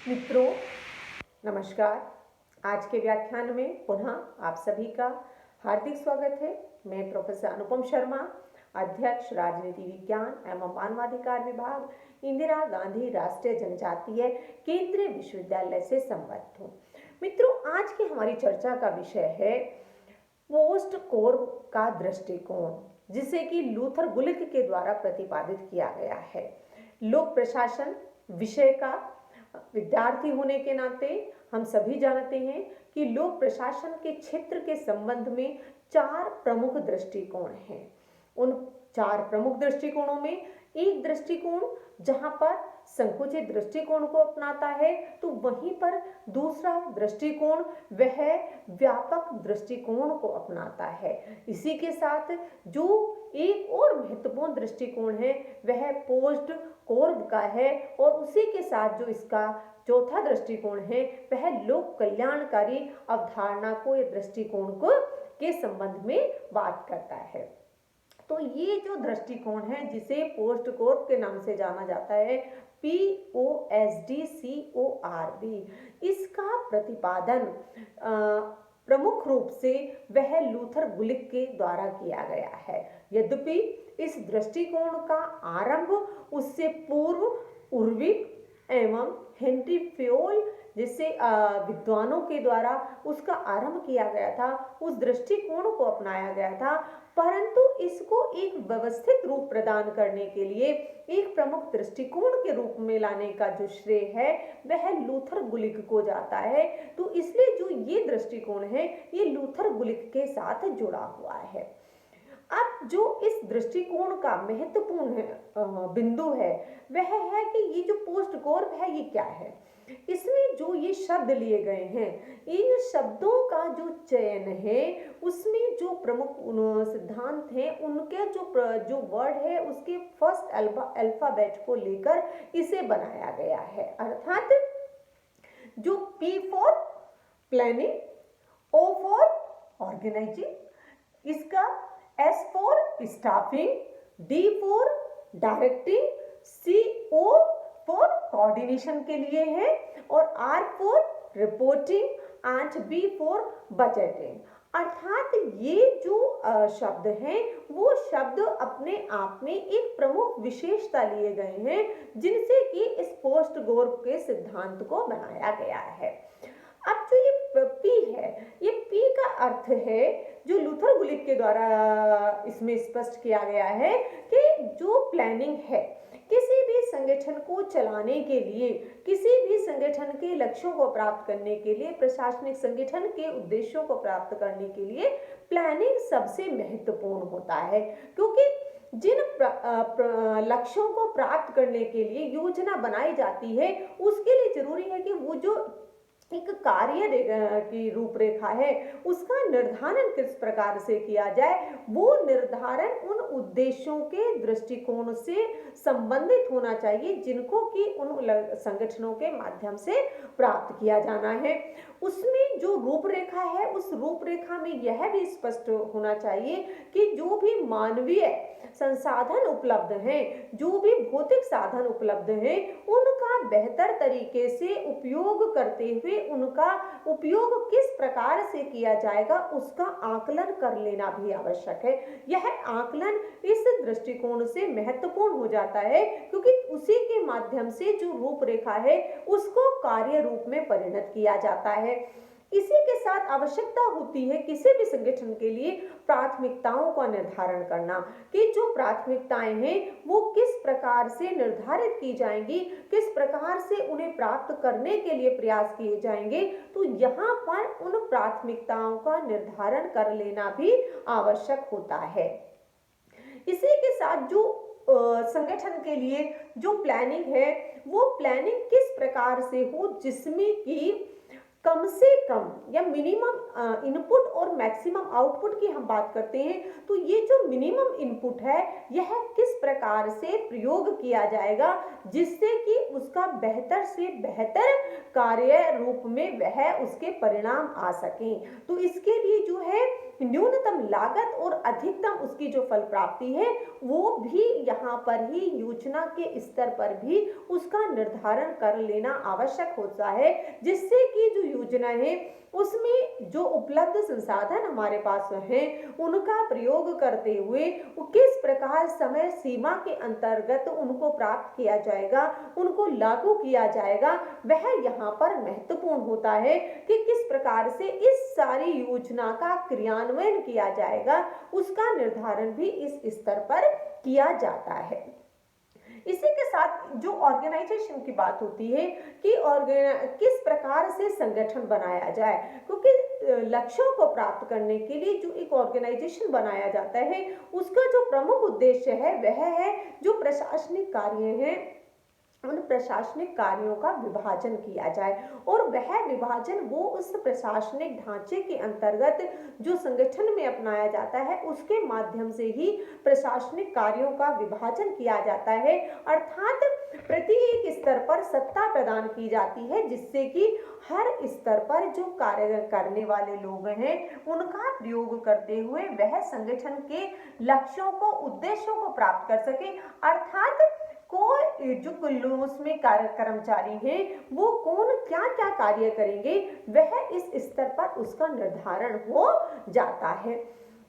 मित्रों, नमस्कार। आज के व्याख्यान में पुनः आप सभी का हार्दिक स्वागत है। मैं प्रोफेसर अनुपम शर्मा, अध्यक्ष राजनीति विज्ञान एवं मानवाधिकार विभाग, इंदिरा गांधी राष्ट्रीय जनजातीय केंद्रीय विश्वविद्यालय से संबद्ध हूँ। मित्रों, आज की हमारी चर्चा का विषय है पोस्ट कोर का दृष्टिकोण, जिसे कि लूथर गुलिक के द्वारा प्रतिपादित किया गया है। लोक प्रशासन विषय का विद्यार्थी होने के नाते हम सभी जानते हैं कि लोक प्रशासन के क्षेत्र के संबंध में 4 प्रमुख दृष्टिकोण हैं। उन 4 प्रमुख दृष्टिकोणों में एक दृष्टिकोण जहां पर संकुचित दृष्टिकोण को अपनाता है, तो वहीं पर दूसरा दृष्टिकोण वह व्यापक दृष्टिकोण को अपनाता है। इसी के साथ जो एक और महत्वपूर्ण दृष्टिकोण है वह पोस्ट कोर का है, और उसी के साथ जो इसका चौथा दृष्टिकोण है वह लोक कल्याणकारी अवधारणा को या दृष्टिकोण को के संबंध में बात करता है। तो ये जो दृष्टिकोण है, जिसे पोस्ट कोर के नाम से जाना जाता है, POSDCORB, इसका प्रतिपादन प्रमुख रूप से वह लूथर गुलिक के द्वारा किया गया है। यद्यपि इस दृष्टिकोण का आरंभ उससे पूर्व उर्विक एवं हेनरी फ्योल जैसे विद्वानों के द्वारा उसका आरंभ किया गया था, उस दृष्टिकोण को अपनाया गया था, परंतु इसको एक व्यवस्थित रूप प्रदान करने के लिए एक प्रमुख दृष्टिकोण के रूप में लाने का जो श्रेय है वह लूथर गुलिक को जाता है। तो इसलिए जो ये दृष्टिकोण है ये लूथर गुलिक के साथ जुड़ा हुआ है। अब जो इस दृष्टिकोण का महत्वपूर्ण बिंदु है वह है कि ये जो पोस्ट कोर है ये क्या है। इसमें जो ये शब्द लिए गए हैं, इन शब्दों का जो चयन है उसमें जो प्रमुख सिद्धांत हैं उनके जो वर्ड है उसके फर्स्ट अल्फाबेट को लेकर इसे बनाया गया है। अर्थात जो P for planning, O for organizing, इसका S for staffing, D for directing, CO for coordination के लिए है, और R for reporting and B for budgeting. अर्थात ये जो शब्द हैं वो शब्द अपने आप में एक प्रमुख विशेषता लिए गए हैं, जिनसे कि इस पोस्ट कोर के सिद्धांत को बनाया गया है। अब जो ये P है, ये P का अर्थ है जो लूथर गुलिक के द्वारा इसमें स्पष्ट किया गया है कि जो प्लानिंग है किसी भी संगठन को चलाने के लिए, किसी भी संगठन के लक्ष्यों को प्राप्त करने के लिए, प्रशासनिक संगठन के उद्देश्यों को प्राप्त करने के लिए प्लानिंग सबसे महत्वपूर्ण होता है, क्योंकि जिन लक्ष्यों को प्राप्त करने के लिए योजना बनाई जाती है उसके लिए जरूरी है कि वो जो एक कार्य की रूपरेखा है उसका निर्धारण किस प्रकार से किया जाए, वो निर्धारण उन उद्देश्यों के दृष्टिकोण से संबंधित होना चाहिए जिनको कि उन संगठनों के माध्यम से प्राप्त किया जाना है। उसमें जो रूपरेखा है उस रूपरेखा में यह भी स्पष्ट होना चाहिए कि जो भी मानवीय संसाधन उपलब्ध हैं, जो भी भौतिक साधन उपलब्ध हैं, उनका बेहतर तरीके से उपयोग करते हुए उनका उपयोग किस प्रकार से किया जाएगा उसका आकलन कर लेना भी आवश्यक है। यह आकलन इस दृष्टिकोण से महत्वपूर्ण हो जाता है, क्योंकि उसी के माध्यम से जो रूपरेखा है उसको कार्य रूप में परिणत किया जाता है। इसी के साथ आवश्यकता होती है किसी भी संगठन के लिए प्राथमिकताओं का निर्धारण करना, कि जो प्राथमिकताएं हैं वो किस प्रकार से निर्धारित की जाएंगी, किस प्रकार से उन्हें प्राप्त करने के लिए प्रयास किए जाएंगे। तो यहाँ पर उन प्राथमिकताओं का निर्धारण कर लेना भी आवश्यक होता है। इसी के साथ जो संगठन के लिए जो प्लानिंग है वो प्लानिंग किस प्रकार से हो जिसमें कि कम से कम या मिनिमम इनपुट और मैक्सिमम आउटपुट की हम बात करते हैं, तो ये जो मिनिमम इनपुट है यह किस प्रकार से प्रयोग किया जाएगा जिससे कि उसका बेहतर से बेहतर कार्य रूप में वह उसके परिणाम आ सकें। तो इसके लिए जो है न्यूनतम लागत और अधिकतम उसकी जो फल प्राप्ति है वो भी यहाँ पर ही योजना के स्तर पर भी उसका निर्धारण कर लेना आवश्यक होता है, जिससे कि जो योजना है उसमें जो उपलब्ध संसाधन हमारे पास हैं उनका प्रयोग करते हुए किस प्रकार समय सीमा के अंतर्गत उनको प्राप्त किया जाएगा, उनको लागू किया जाएगा, वह यहाँ पर महत्वपूर्ण होता है कि किस प्रकार से इस सारी योजना का क्रियान्वयन किया जाएगा, उसका निर्धारण भी इस स्तर पर किया जाता है। इसी के साथ जो ऑर्गेनाइजेशन की बात होती है कि किस प्रकार से संगठन बनाया जाए, क्योंकि लक्ष्यों को प्राप्त करने के लिए जो एक ऑर्गेनाइजेशन बनाया जाता है उसका जो प्रमुख उद्देश्य है वह है जो प्रशासनिक कार्य हैं उन प्रशासनिक कार्यों का विभाजन किया जाए, और वह विभाजन वो उस प्रशासनिक ढांचे के अंतर्गत जो संगठन में अपनाया जाता है उसके माध्यम से ही प्रशासनिक कार्यों का विभाजन किया जाता है, अर्थात प्रत्येक स्तर पर सत्ता प्रदान की जाती है, जिससे कि हर स्तर पर जो कार्य करने वाले लोग हैं उनका प्रयोग करते हुए वह संगठन के लक्ष्यों को उद्देश्यों को प्राप्त कर सके, अर्थात कोई जो उसमें कर्मचारी हैं वो कौन क्या क्या कार्य करेंगे वह इस स्तर पर उसका निर्धारण हो जाता है।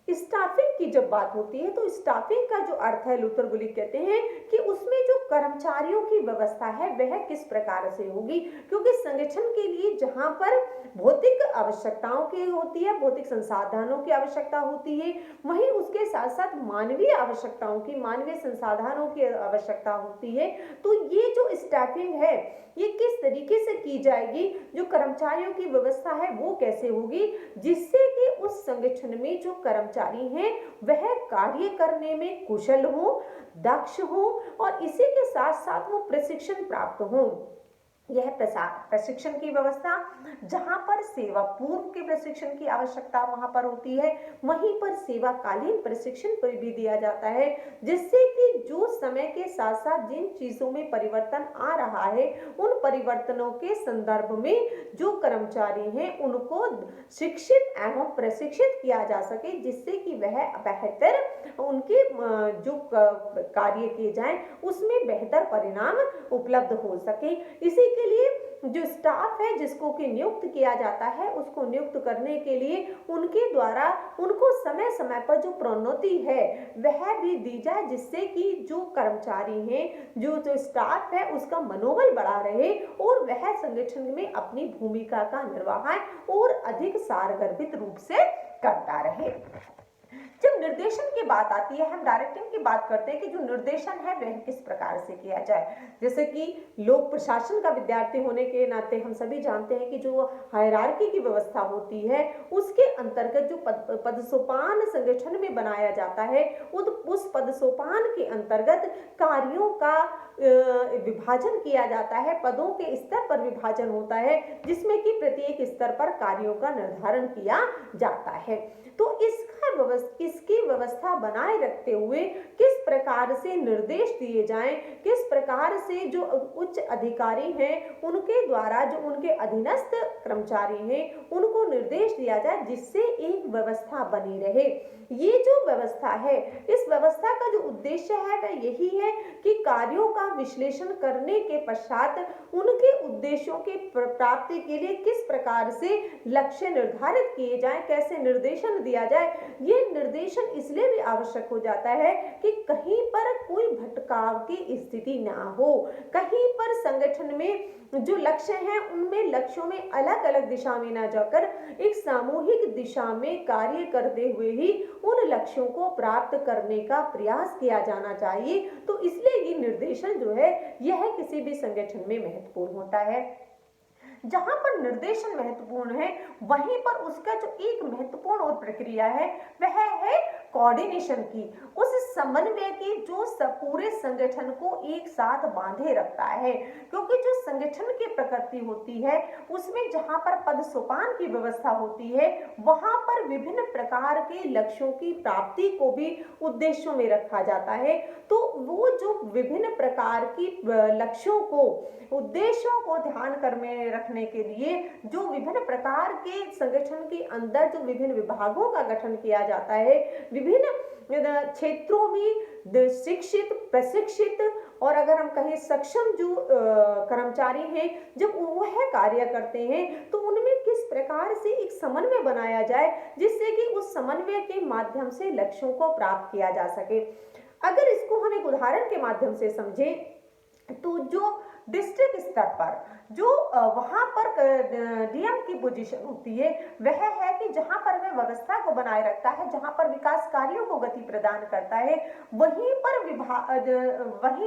स्टाफिंग की जब बात होती है तो स्टाफिंग का जो अर्थ है लूथर गुलिक कहते हैं कि उसमें जो कर्मचारियों की व्यवस्था है वह किस प्रकार से होगी, क्योंकि संगठन के लिए जहां पर भौतिक आवश्यकताओं की होती है, भौतिक संसाधनों की आवश्यकता होती है, वहीं उसके साथ साथ मानवीय आवश्यकताओं की, मानवीय संसाधनों की आवश्यकता होती है। तो ये जो स्टाफिंग है ये किस तरीके से की जाएगी, जो कर्मचारियों की व्यवस्था है वो कैसे होगी, जिससे कि उस संगठन में जो कर्मचारी हैं वह कार्य करने में कुशल हो, दक्ष हो और इसी के साथ साथ वो प्रशिक्षण प्राप्त हो। यह प्रशिक्षण की व्यवस्था जहां पर सेवा पूर्व के प्रशिक्षण की आवश्यकता वहां पर होती है, वहीं पर सेवाकालीन प्रशिक्षण पर भी दिया जाता है, जिससे कि जो समय के साथ साथ जिन चीजों में परिवर्तन आ रहा है उन परिवर्तनों के संदर्भ में जो कर्मचारी हैं उनको शिक्षित एवं प्रशिक्षित किया जा सके, जिससे कि वह बेहतर उनके जो कार्य किए जाएं उसमें बेहतर परिणाम उपलब्ध हो सके। इसी के लिए जो स्टाफ है जिसको कि नियुक्त किया जाता है उसको नियुक्त करने के लिए उनके द्वारा उनको समय समय पर जो प्रोन्नति है वह भी दी जाए, जिससे कि जो कर्मचारी हैं जो स्टाफ है उसका मनोबल बढ़ा रहे और वह संगठन में अपनी भूमिका का निर्वाह और अधिक सारगर्भित रूप से करता रहे। जब निर्देशन की बात आती है, हम डायरेक्टिंग की बात करते हैं कि जो निर्देशन है वह किस प्रकार से किया जाए। जैसे कि लोक प्रशासन का विद्यार्थी होने के नाते हम सभी जानते हैं कि जो हायरार्की की व्यवस्था होती है उसके अंतर्गत जो पदसोपान संगठन में बनाया जाता है उस पदसोपान के अंतर्गत कार्यों का विभाजन किया जाता है, पदों के स्तर पर विभाजन होता है, जिसमें कि प्रत्येक स्तर पर कार्यों का निर्धारण किया जाता है। तो इसकी व्यवस्था बनाए रखते हुए किस प्रकार से निर्देश दिए जाएं, किस प्रकार से जो उच्च अधिकारी हैं उनके द्वारा जो उनके अधीनस्थ कर्मचारी हैं उनको निर्देश दिया जाए, जिससे एक व्यवस्था बनी रहे। ये जो व्यवस्था है इस व्यवस्था का जो उद्देश्य है वह यही है कि कार्यों का विश्लेषण करने के पश्चात उनके उद्देश्यों के प्राप्ति के लिए किस प्रकार से लक्ष्य निर्धारित किए जाएं, कैसे निर्देशन दिया जाए। ये निर्देशन इसलिए भी आवश्यक हो जाता है कि कहीं पर कोई भटकाव की स्थिति ना हो, कहीं पर संगठन में जो लक्ष्य हैं उनमें लक्ष्यों में अलग अलग दिशा में ना जाकर एक सामूहिक दिशा में कार्य करते हुए ही उन लक्ष्यों को प्राप्त करने का प्रयास किया जाना चाहिए। तो इसलिए ये निर्देशन जो है यह किसी भी संगठन में महत्वपूर्ण होता है। जहां पर निर्देशन महत्वपूर्ण है वहीं पर उसका जो एक महत्वपूर्ण और प्रक्रिया है वह है कोऑर्डिनेशन की, उस समन्वय की जो पूरे संगठन को एक साथ बांधे रखता है। क्योंकि जो संगठन की प्रकृति होती है उसमें जहां पर पद सोपान की व्यवस्था होती है वहां पर विभिन्न प्रकार के लक्ष्यों की प्राप्ति को भी उद्देश्यों में रखा जाता है। तो वो जो विभिन्न प्रकार की लक्ष्यों को, उद्देश्यों को ध्यान कर में रखने के लिए जो विभिन्न प्रकार के संगठन के अंदर जो विभिन्न विभागों का गठन किया जाता है, विभिन्न क्षेत्रों में शिक्षित, प्रशिक्षित और अगर हम कहें सक्षम जो कर्मचारी हैं, जब वह कार्य करते हैं तो उनमें किस प्रकार से एक समन्वय बनाया जाए जिससे कि उस समन्वय के माध्यम से लक्ष्यों को प्राप्त किया जा सके। अगर इसको हम एक उदाहरण के माध्यम से समझें तो जो डिस्ट्रिक्ट स्तर पर जो वहां पर डीएम की पोजीशन होती है वह है कि जहां पर वह व्यवस्था को बनाए रखता है, जहां पर विकास कार्यों को गति प्रदान करता है, वहीं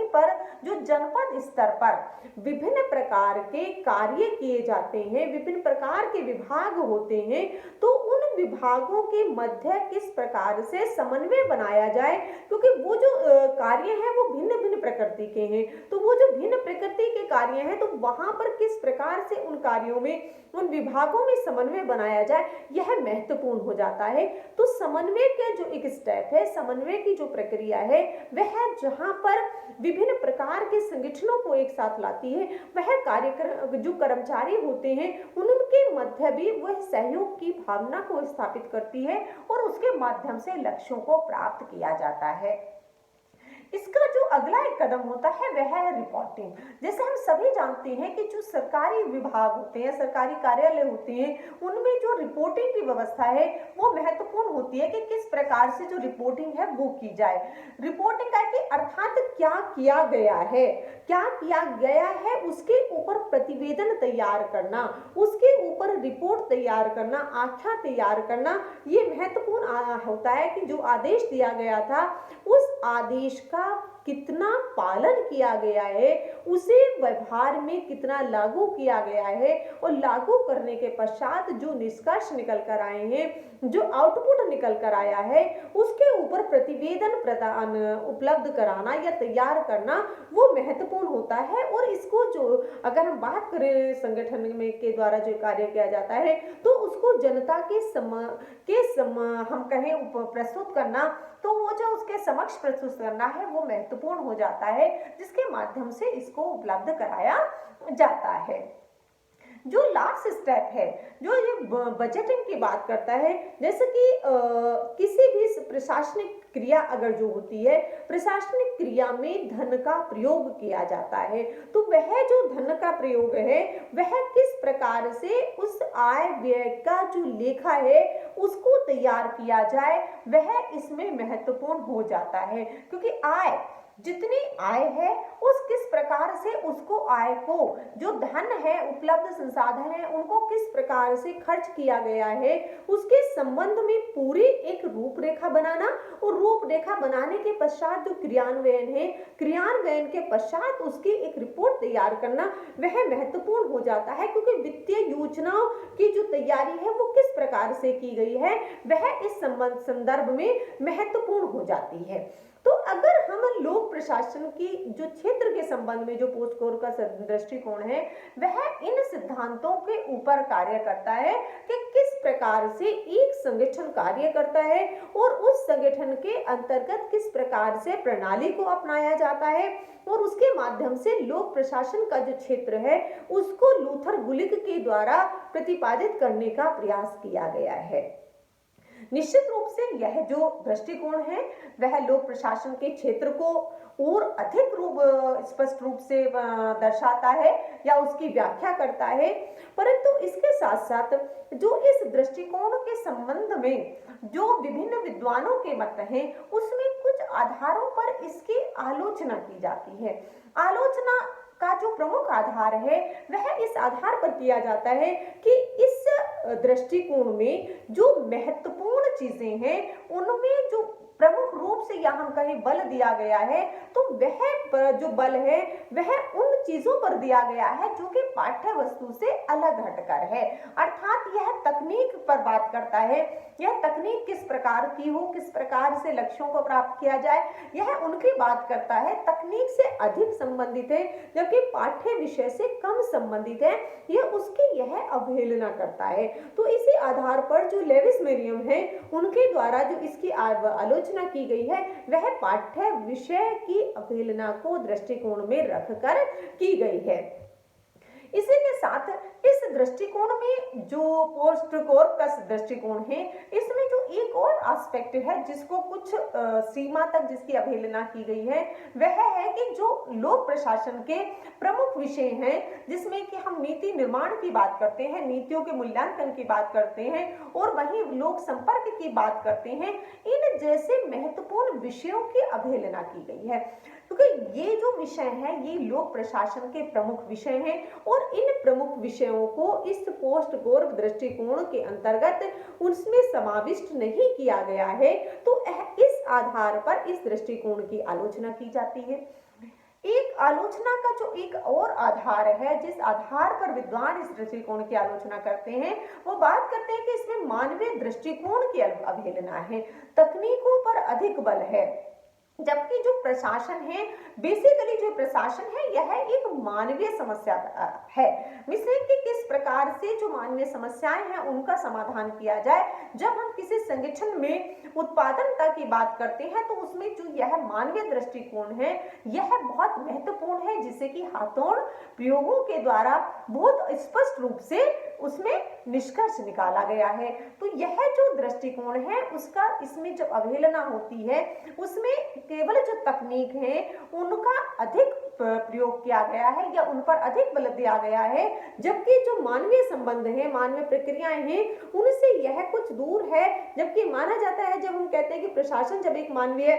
पर जो जनपद स्तर पर विभिन्न प्रकार के कार्य किए जाते हैं, विभिन्न प्रकार के विभाग होते हैं, तो उन विभागों के मध्य किस प्रकार से समन्वय बनाया जाए, क्योंकि वो जो कार्य है वो भिन्न भिन्न प्रकृति के हैं। तो वो जो भिन्न प्रकृति के कार्य हैं तो वहां पर किस प्रकार से उन कार्यों में, उन विभागों में समन्वय बनाया जाए, यह महत्वपूर्ण हो जाता है। तो समन्वय के जो एक स्टेप है, समन्वय की जो प्रक्रिया है वह जहां पर विभिन्न प्रकार के संगठनों को एक साथ लाती है, वह कार्यक्रम जो कर्मचारी होते हैं उनके मध्य भी वह सहयोग की भावना को स्थापित करती है और उसके माध्यम से लक्ष्यों को प्राप्त किया जाता है। इसका जो अगला एक कदम होता है वह है रिपोर्टिंग। जैसे हम सभी जानते हैं कि जो सरकारी विभाग होते हैं, सरकारी कार्यालय होते हैं, उनमें जो रिपोर्टिंग की व्यवस्था है वो महत्वपूर्ण होती है कि किस प्रकार से जो रिपोर्टिंग है वो की जाए। रिपोर्टिंग का कि अर्थात क्या किया गया है, क्या किया गया है उसके ऊपर प्रतिवेदन तैयार करना, उसके ऊपर रिपोर्ट तैयार करना, आख्या तैयार करना, ये महत्वपूर्ण होता है कि जो आदेश दिया गया था उस आदेश का कितना पालन किया गया है, उसे व्यवहार में कितना लागू किया गया है और लागू करने के पश्चात जो निष्कर्ष निकल कर आए हैं, जो आउटपुट निकल कर आया है, उसके ऊपर प्रतिवेदन प्रदान उपलब्ध कराना या तैयार करना वो महत्वपूर्ण होता है। और इसको जो अगर हम बात करें संगठन में के द्वारा जो कार्य किया जाता है तो उसको जनता के हम कहें प्रस्तुत करना, तो वो जो उसके समक्ष प्रस्तुत करना है वो महत्वपूर्ण हो जाता है, जिसके माध्यम से इसको उपलब्ध कराया जाता है। जो लास्ट स्टेप है जो ये बजटिंग की बात करता है, जैसे कि किसी भी प्रशासनिक क्रिया अगर जो होती है, प्रशासनिक क्रिया में धन का प्रयोग किया जाता है, तो वह जो धन का प्रयोग है वह किस प्रकार से उस आय व्यय का जो लेखा है उसको तैयार किया जाए, वह इसमें महत्वपूर्ण हो जाता है। क्योंकि आय, जितनी आय है उस किस प्रकार से उसको आय को, जो धन है, उपलब्ध संसाधन है, उनको किस प्रकार से खर्च किया गया है, उसके संबंध में पूरी एक रूपरेखा बनाना, और रूपरेखा बनाने के पश्चात जो क्रियान्वयन है, क्रियान्वयन के पश्चात उसकी एक रिपोर्ट तैयार करना वह महत्वपूर्ण हो जाता है। क्योंकि वित्तीय योजनाओं की जो तैयारी है वो किस प्रकार से की गई है वह इस संदर्भ में महत्वपूर्ण हो जाती है। तो अगर हम लोक प्रशासन की जो क्षेत्र के संबंध में जो पोस्ट कोड का दृष्टिकोण है वह इन सिद्धांतों के ऊपर कार्य करता है कि किस प्रकार से एक संगठन कार्य करता है और उस संगठन के अंतर्गत किस प्रकार से प्रणाली को अपनाया जाता है, और उसके माध्यम से लोक प्रशासन का जो क्षेत्र है उसको लूथर गुलिक के द्वारा प्रतिपादित करने का प्रयास किया गया है। निश्चित रूप से यह जो दृष्टिकोण है वह लोक प्रशासन के क्षेत्र को और अधिक स्पष्ट रूप से दर्शाता है या उसकी व्याख्या करता है, परंतु इसके साथ साथ जो इस दृष्टिकोण के संबंध में जो विभिन्न विद्वानों के मत हैं उसमें कुछ आधारों पर इसकी आलोचना की जाती है। आलोचना का जो प्रमुख आधार है वह इस आधार पर किया जाता है कि इस दृष्टिकोण में जो महत्वपूर्ण चीजें हैं उनमें जो प्रमुख रूप से या हम कहें बल दिया गया है, तो वह जो बल है वह उन चीजों पर दिया गया है जो कि पाठ्य वस्तु से अलग हटकर है। अर्थात यह तकनीक पर बात करता है, यह तकनीक किस प्रकार की हो, किस प्रकार से लक्ष्यों को प्राप्त किया जाए, यह उनकी बात करता है, तकनीक से अधिक संबंधित है, जबकि पाठ्य विषय से कम संबंधित है, यह अवहेलना करता है। तो इसी आधार पर जो लेविस मेरियम है उनके द्वारा जो इसकी आलोचना की गई है वह पाठ्य विषय की अवहेलना को दृष्टिकोण में रखकर की गई है। इसी के साथ इस दृष्टिकोण में जो पोस्ट कॉर्पस दृष्टिकोण है, इसमें जो एक और एस्पेक्ट है जिसको कुछ सीमा तक जिसकी अवहेलना की गई है वह है कि जो लोक प्रशासन के प्रमुख विषय हैं, जिसमें कि हम नीति निर्माण की बात करते हैं, नीतियों के मूल्यांकन की बात करते हैं और वहीं लोक संपर्क की बात करते हैं, इन जैसे महत्वपूर्ण विषयों की अवहेलना की गई है। क्योंकि ये जो विषय है ये लोक प्रशासन के प्रमुख विषय हैं और इन प्रमुख विषयों को इस पोस्ट कॉर्प दृष्टिकोण के अंतर्गत उसमें समाविष्ट नहीं किया गया है, तो इस आधार पर इस दृष्टिकोण की आलोचना की जाती है। एक आलोचना का जो एक और आधार है, जिस आधार पर विद्वान इस दृष्टिकोण की आलोचना करते हैं, वो बात करते हैं कि इसमें मानवीय दृष्टिकोण की अवहेलना है, तकनीकों पर अधिक बल है, जबकि जो प्रशासन है, बेसिकली जो प्रशासन है यह एक मानवीय समस्या है। मिसले कि किस प्रकार से जो मानवीय समस्याएं हैं उनका समाधान किया जाए। जब हम किसी संगठन में उत्पादनता की बात करते हैं तो उसमें जो यह मानवीय दृष्टिकोण है यह बहुत महत्वपूर्ण है, जिसे कि हाथोड़ प्रयोगों के द्वारा बहुत स्पष्ट रूप से उसमें निष्कर्ष निकाला गया है। तो यह जो दृष्टिकोण है उसका इसमें जब अवहेलना होती है उसमें केवल जो तकनीक है उनका अधिक प्रयोग किया गया है या उन पर अधिक बल दिया गया है, जबकि जो मानवीय संबंध है, मानवीय प्रक्रियाएं हैं, उनसे यह कुछ दूर है। जबकि माना जाता है, जब हम कहते हैं कि प्रशासन जब एक मानवीय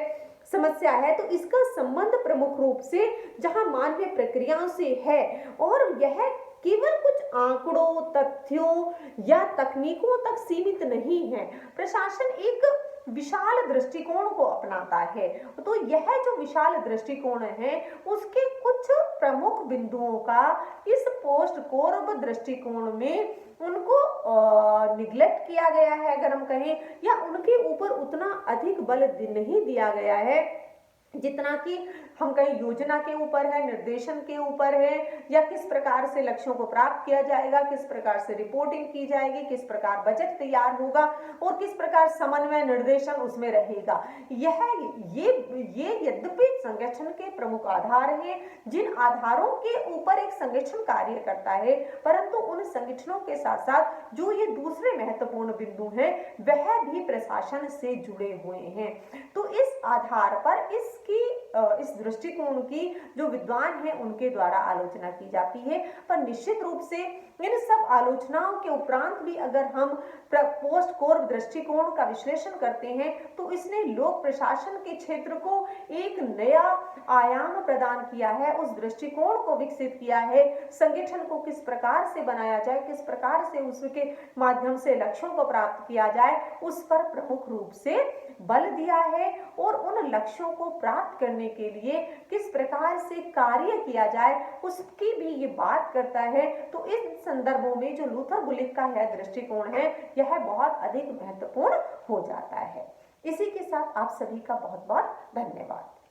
समस्या है तो इसका संबंध प्रमुख रूप से जहां मानवीय प्रक्रियाओं से है और यह केवल कुछ आंकड़ों, तथ्यों या तकनीकों तक सीमित नहीं है। प्रशासन एक विशाल दृष्टिकोण को अपनाता है, तो यह जो विशाल दृष्टिकोण है उसके कुछ प्रमुख बिंदुओं का इस पोस्ट कॉर्प दृष्टिकोण में उनको निग्लेक्ट किया गया है अगर हम कहें, या उनके ऊपर उतना अधिक बल नहीं दिया गया है जितना कि हम कहीं योजना के ऊपर है, निर्देशन के ऊपर है, या किस प्रकार से लक्ष्यों को प्राप्त किया जाएगा, किस प्रकार से रिपोर्टिंग की जाएगी, किस प्रकार बजट तैयार होगा और किस प्रकार समन्वय निर्देशन उसमें रहेगा। ये यद्यपि संगठन के प्रमुख आधार हैं, जिन आधारों के ऊपर एक संगठन कार्य करता है, परंतु उन संगठनों के साथ साथ जो ये दूसरे महत्वपूर्ण बिंदु हैं वह भी प्रशासन से जुड़े हुए हैं। तो इस आधार पर इस दृष्टिकोण की जो विद्वान हैं उनके द्वारा आलोचना की जाती है। पर निश्चित रूप से इन सब आलोचनाओं के उपरांत भी अगर हम पोस्ट कॉर्प दृष्टिकोण का विश्लेषण करते हैं तो इसने लोक प्रशासन के क्षेत्र को एक नया आयाम प्रदान किया है, उस दृष्टिकोण को विकसित किया है, संगठन को किस प्रकार से बनाया जाए, किस प्रकार से उसके माध्यम से लक्ष्यों को प्राप्त किया जाए, उस पर प्रमुख रूप से बल दिया है और उन लक्ष्यों को प्राप्त करने के लिए किस प्रकार से कार्य किया जाए उसकी भी ये बात करता है। तो इन संदर्भों में जो लूथर गुलिक का यह दृष्टिकोण है यह बहुत अधिक महत्वपूर्ण हो जाता है। इसी के साथ आप सभी का बहुत बहुत धन्यवाद।